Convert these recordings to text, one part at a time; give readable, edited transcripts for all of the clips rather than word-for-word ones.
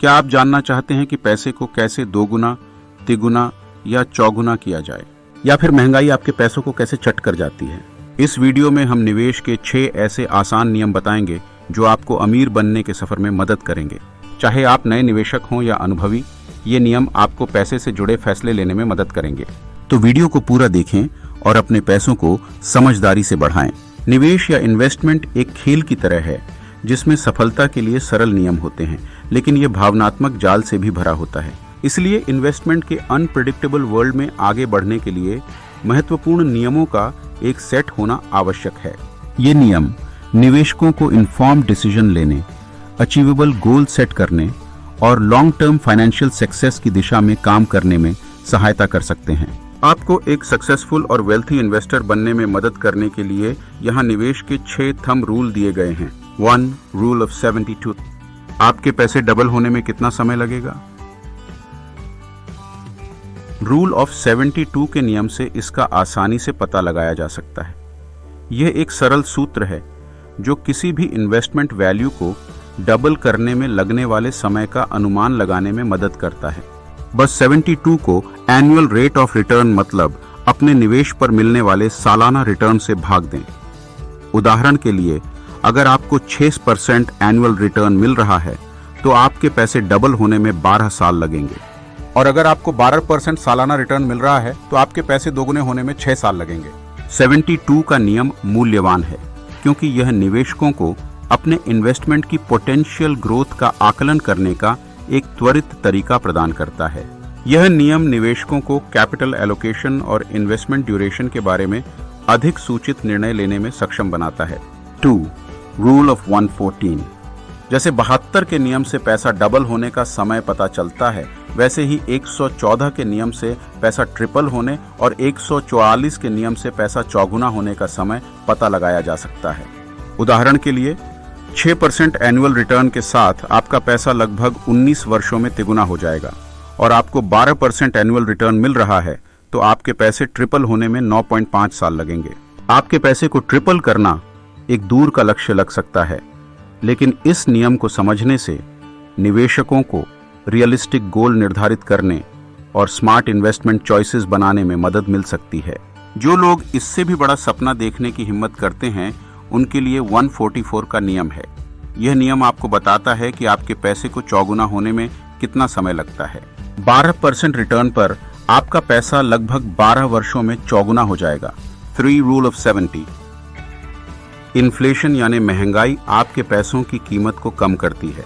क्या आप जानना चाहते हैं कि पैसे को कैसे दोगुना, तिगुना या चौगुना किया जाए, या फिर महंगाई आपके पैसों को कैसे चट कर जाती है? इस वीडियो में हम निवेश के 6 ऐसे आसान नियम बताएंगे जो आपको अमीर बनने के सफर में मदद करेंगे। चाहे आप नए निवेशक हों या अनुभवी, ये नियम आपको पैसे से जुड़े फैसले लेने में मदद करेंगे। तो वीडियो को पूरा देखें और अपने पैसों को समझदारी से बढ़ाएं। निवेश या इन्वेस्टमेंट एक खेल की तरह है जिसमें सफलता के लिए सरल नियम होते हैं, लेकिन ये भावनात्मक जाल से भी भरा होता है। इसलिए इन्वेस्टमेंट के अनप्रेडिक्टेबल वर्ल्ड में आगे बढ़ने के लिए महत्वपूर्ण नियमों का एक सेट होना आवश्यक है। ये नियम निवेशकों को इन्फॉर्म्ड डिसीजन लेने, अचीवेबल गोल सेट करने और लॉन्ग टर्म फाइनेंशियल सक्सेस की दिशा में काम करने में सहायता कर सकते हैं। आपको एक सक्सेसफुल और वेल्थी इन्वेस्टर बनने में मदद करने के लिए यहाँ निवेश के 6 थंब रूल दिए गए हैं। 1. Rule of 72। आपके पैसे डबल होने में कितना समय लगेगा? रूल ऑफ 72 के नियम से इसका आसानी से पता लगाया जा सकता है। यह एक सरल सूत्र है जो किसी भी इन्वेस्टमेंट वैल्यू को डबल करने में लगने वाले समय का अनुमान लगाने में मदद करता है। बस 72 को एनुअल रेट ऑफ रिटर्न मतलब अपने निवेश पर मिलने वाले सालाना रिटर्न से भाग दें। उदाहरण के लिए, अगर आपको 6% एनुअल रिटर्न मिल रहा है तो आपके पैसे डबल होने में 12 साल लगेंगे, और अगर आपको 12% सालाना रिटर्न मिल रहा है तो आपके पैसे दोगुने होने में 6 साल लगेंगे। 72 का नियम मूल्यवान है क्योंकि यह निवेशकों को अपने इन्वेस्टमेंट की पोटेंशियल ग्रोथ का आकलन करने का एक त्वरित तरीका प्रदान करता है। यह नियम निवेशकों को कैपिटल एलोकेशन और इन्वेस्टमेंट ड्यूरेशन के बारे में अधिक सूचित निर्णय लेने में सक्षम बनाता है। 2. Rule of 114। जैसे 72 के नियम से पैसा डबल होने का समय पता चलता है, वैसे ही 114 के नियम से पैसा ट्रिपल होने और 144 के नियम से पैसा चौगुना होने का समय पता लगाया जा सकता है। उदाहरण के लिए, 6% एनुअल रिटर्न के साथ आपका पैसा लगभग 19 वर्षों में तिगुना हो जाएगा, और आपको 12% एनुअल रिटर्न मिल रहा है तो आपके पैसे ट्रिपल होने में 9.5 साल लगेंगे। आपके पैसे को ट्रिपल करना एक दूर का लक्ष्य लग सकता है, लेकिन इस नियम को समझने से निवेशकों को रियलिस्टिक गोल निर्धारित करने और स्मार्ट इन्वेस्टमेंट चॉइसेस बनाने में मदद मिल सकती है। जो लोग इससे भी बड़ा सपना देखने की हिम्मत करते हैं, उनके लिए 144 का नियम है। यह नियम आपको बताता है कि आपके पैसे को चौगुना होने में कितना समय लगता है। 12% रिटर्न पर आपका पैसा लगभग 12 वर्षों में चौगुना हो जाएगा। 3. Rule of 70। इन्फ्लेशन यानी महंगाई आपके पैसों की कीमत को कम करती है।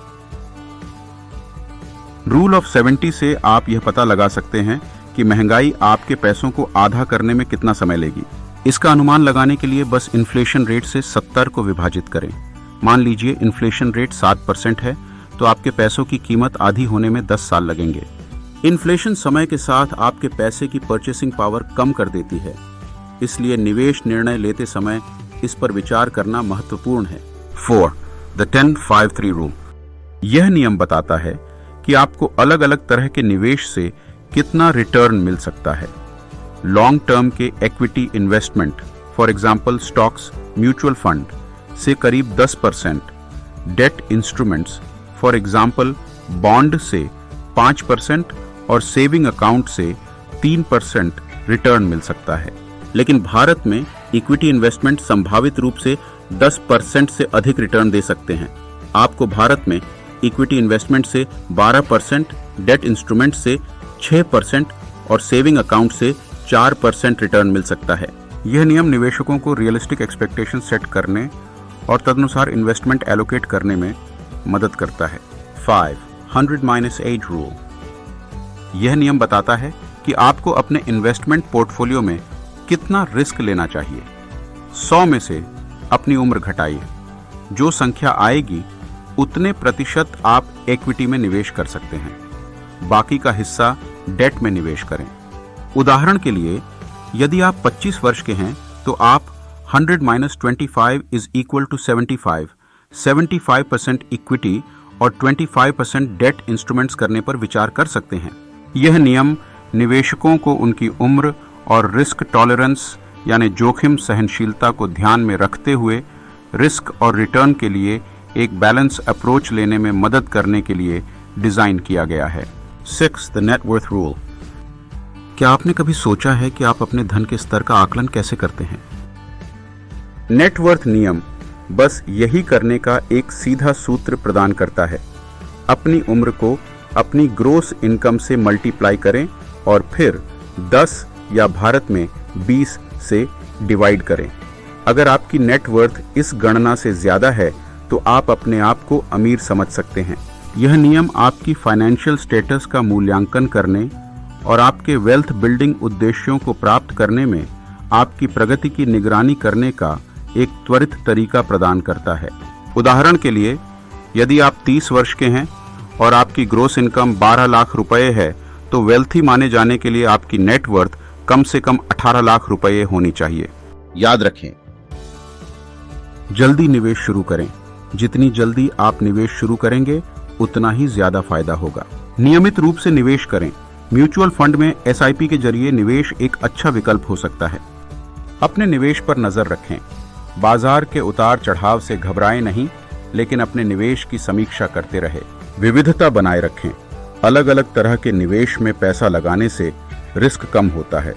रूल ऑफ 70 से आप यह पता लगा सकते हैं कि महंगाई आपके पैसों को आधा करने में कितना समय लेगी। इसका अनुमान लगाने के लिए बस इन्फ्लेशन रेट से 70 को विभाजित करें। मान लीजिए इन्फ्लेशन रेट 7% है तो आपके पैसों की कीमत आधी होने में 10 साल लगेंगे। इन्फ्लेशन समय के साथ आपके पैसे की परचेसिंग पावर कम कर देती है, इसलिए निवेश निर्णय लेते समय इस पर विचार करना महत्वपूर्ण है। 4. The 10-5-3 rule. यह नियम बताता है कि आपको अलग अलग तरह के निवेश से कितना रिटर्न मिल सकता है। लॉन्ग टर्म के equity investment, for example stocks, mutual fund से करीब 10%, debt instruments for example bond से 5% और सेविंग अकाउंट से 3% रिटर्न मिल सकता है। लेकिन भारत में इक्विटी इन्वेस्टमेंट संभावित रूप से 10% से अधिक रिटर्न दे सकते हैं। आपको भारत में इक्विटी इन्वेस्टमेंट से 12%, डेट इंस्ट्रूमेंट से 6% और सेविंग अकाउंट से 4% रिटर्न मिल सकता है। यह नियम निवेशकों को रियलिस्टिक एक्सपेक्टेशन सेट करने और तदनुसार इन्वेस्टमेंट एलोकेट करने में मदद करता है। 5. 100-8 रूल। यह नियम बताता है कि आपको अपने इन्वेस्टमेंट पोर्टफोलियो में कितना रिस्क लेना चाहिए। 100 में से अपनी उम्र घटाइए। जो संख्या आएगी उतने प्रतिशत आप इक्विटी में निवेश कर सकते हैं, बाकी का हिस्सा डेट में निवेश करें। उदाहरण के लिए, यदि आप 25 वर्ष के हैं तो आप 100-25 इज इक्वल टू 75, 75% इक्विटी और 25% डेट इंस्ट्रूमेंट्स करने पर विचार कर सकते हैं। यह नियम निवेशकों को उनकी उम्र और रिस्क टॉलरेंस यानी जोखिम सहनशीलता को ध्यान में रखते हुए रिस्क और रिटर्न के लिए एक बैलेंस अप्रोच लेने में मदद करने के लिए डिजाइन किया गया है। 6. The net worth rule. क्या आपने कभी सोचा है कि आप अपने धन के स्तर का आकलन कैसे करते हैं? नेटवर्थ नियम बस यही करने का एक सीधा सूत्र प्रदान करता है। अपनी उम्र को अपनी ग्रोस इनकम से मल्टीप्लाई करें और फिर 10 या भारत में 20 से डिवाइड करें। अगर आपकी नेटवर्थ इस गणना से ज्यादा है तो आप अपने आप को अमीर समझ सकते हैं। यह नियम आपकी फाइनेंशियल स्टेटस का मूल्यांकन करने और आपके वेल्थ बिल्डिंग उद्देश्यों को प्राप्त करने में आपकी प्रगति की निगरानी करने का एक त्वरित तरीका प्रदान करता है। उदाहरण के लिए, यदि आप 30 वर्ष के हैं और आपकी ग्रोस इनकम 12 लाख रुपए है तो वेल्थी माने जाने के लिए आपकी नेटवर्थ कम से कम 18 लाख रुपए होनी चाहिए। याद रखें, जल्दी निवेश शुरू करें। जितनी जल्दी आप निवेश शुरू करेंगे उतना ही ज्यादा फायदा होगा। नियमित रूप से निवेश करें। म्यूचुअल फंड में SIP के जरिए निवेश एक अच्छा विकल्प हो सकता है। अपने निवेश पर नजर रखें। बाजार के उतार चढ़ाव से घबराएं नहीं, लेकिन अपने निवेश की समीक्षा करते रहे। विविधता बनाए रखें। अलग अलग तरह के निवेश में पैसा लगाने से रिस्क कम होता है।